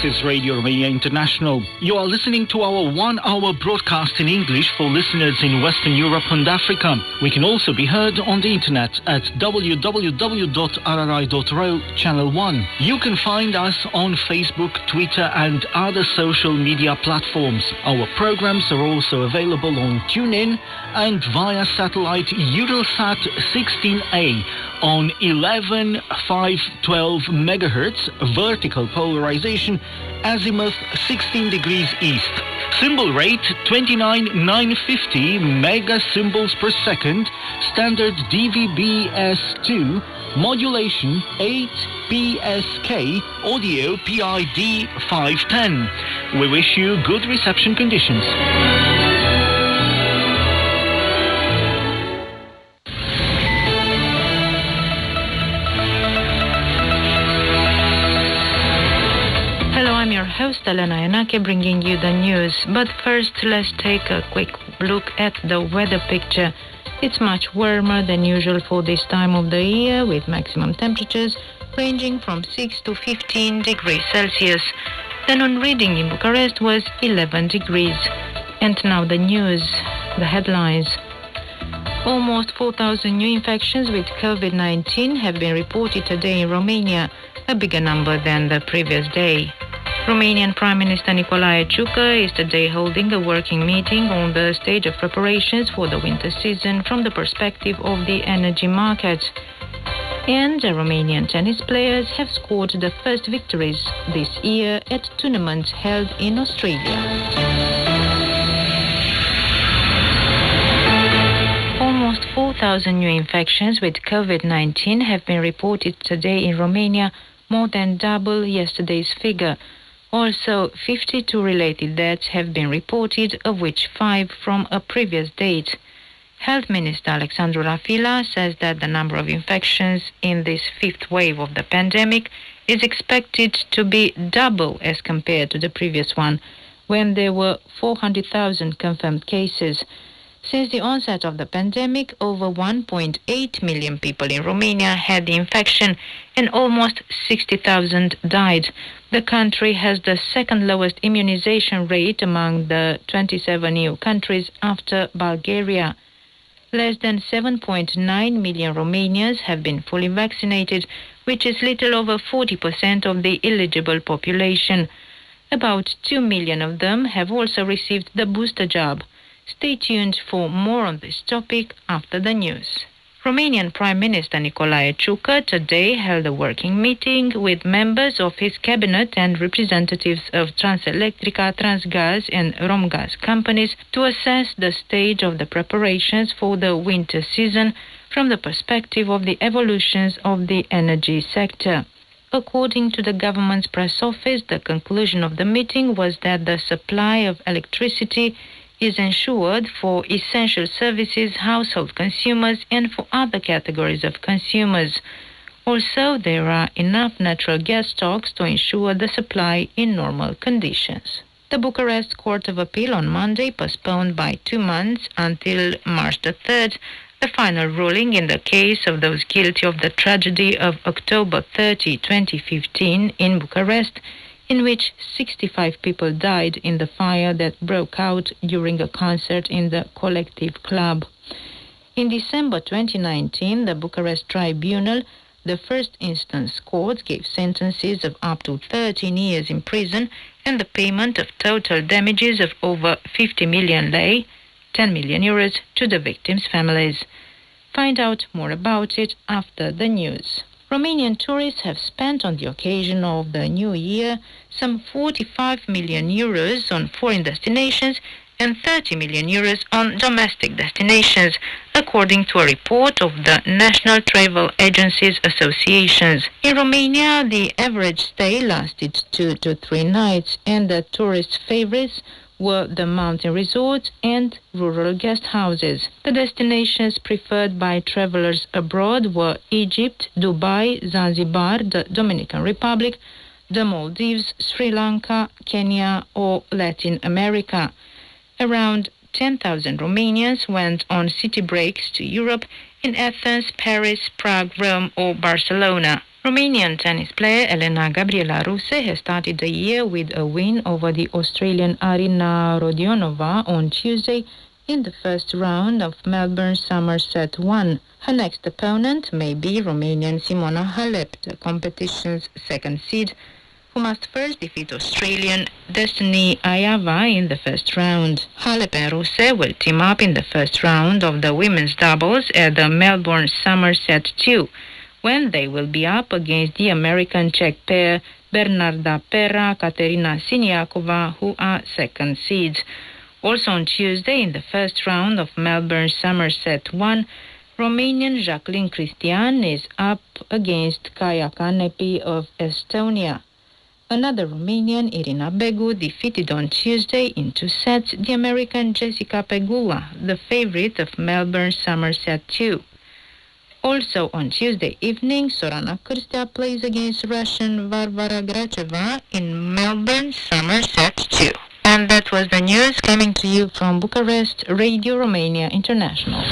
This is Radio Romania International. You are listening to our 1-hour broadcast in English for listeners in Western Europe and Africa. We can also be heard on the internet at www.rri.ro Channel 1. You can find us on Facebook, Twitter and other social media platforms. Our programs are also available on TuneIn and via satellite Eutelsat 16A on 11,512 MHz, vertical polarization, azimuth 16 degrees east. Symbol rate 29,950 mega symbols per second, standard DVB-S2, modulation 8 PSK, audio PID 510. We wish you good reception conditions. I'm your host, Elena Yanake, bringing you the news. But first, let's take a quick look at the weather picture. It's much warmer than usual for this time of the year, with maximum temperatures ranging from 6 to 15 degrees Celsius. The noon reading in Bucharest was 11 degrees. And now the news, the headlines. Almost 4,000 new infections with COVID-19 have been reported today in Romania, a bigger number than the previous day. Romanian Prime Minister Nicolae Ciucă is today holding a working meeting on the stage of preparations for the winter season from the perspective of the energy market. And the Romanian tennis players have scored the first victories this year at tournaments held in Australia. Almost 4,000 new infections with COVID-19 have been reported today in Romania, more than double yesterday's figure. Also, 52 related deaths have been reported, of which 5 from a previous date. Health Minister Alexandru Rafila says that the number of infections in this fifth wave of the pandemic is expected to be double as compared to the previous one, when there were 400,000 confirmed cases. Since the onset of the pandemic, over 1.8 million people in Romania had the infection and almost 60,000 died. The country has the second lowest immunization rate among the 27 EU countries after Bulgaria. Less than 7.9 million Romanians have been fully vaccinated, which is little over 40% of the eligible population. About 2 million of them have also received the booster jab. Stay tuned for more on this topic after the news. Romanian Prime Minister Nicolae Ciucă today held a working meeting with members of his cabinet and representatives of Transelectrica, Transgaz and Romgaz companies to assess the stage of the preparations for the winter season from the perspective of the evolutions of the energy sector. According to the government's press office, the conclusion of the meeting was that the supply of electricity is ensured for essential services, household consumers, and for other categories of consumers. Also, there are enough natural gas stocks to ensure the supply in normal conditions. The Bucharest Court of Appeal on Monday postponed by 2 months until March the 3rd the final ruling in the case of those guilty of the tragedy of October 30, 2015 in Bucharest, in which 65 people died in the fire that broke out during a concert in the Collective Club. In December 2019, the Bucharest Tribunal, the first instance court, gave sentences of up to 13 years in prison and the payment of total damages of over 50 million lei, 10 million euros, to the victims' families. Find out more about it after the news. Romanian tourists have spent on the occasion of the new year some 45 million euros on foreign destinations and 30 million euros on domestic destinations, according to a report of the National Travel Agencies Associations. In Romania, the average stay lasted 2 to 3 nights, and the tourist favorites were the mountain resorts and rural guest houses. The destinations preferred by travelers abroad were Egypt, Dubai, Zanzibar, the Dominican Republic, the Maldives, Sri Lanka, Kenya, or Latin America. Around 10,000 Romanians went on city breaks to Europe in Athens, Paris, Prague, Rome, or Barcelona. Romanian tennis player Elena Gabriela Ruse has started the year with a win over the Australian Arina Rodionova on Tuesday in the first round of Melbourne Somerset 1. Her next opponent may be Romanian Simona Halep, the competition's second seed, who must first defeat Australian Destiny Ayava in the first round. Halep and Ruse will team up in the first round of the women's doubles at the Melbourne Somerset 2, when they will be up against the American-Czech pair Bernarda Pera, Katerina Siniakova, who are second seeds. Also on Tuesday, in the first round of Melbourne Somerset 1, Romanian Jacqueline Cristian is up against Kaia Kanepi of Estonia. Another Romanian, Irina Begu, defeated on Tuesday in 2 sets the American Jessica Pegula, the favorite of Melbourne Somerset 2. Also on Tuesday evening, Sorana Cârstea plays against Russian Varvara Gracheva in Melbourne Somerset 2. And that was the news coming to you from Bucharest, Radio Romania International.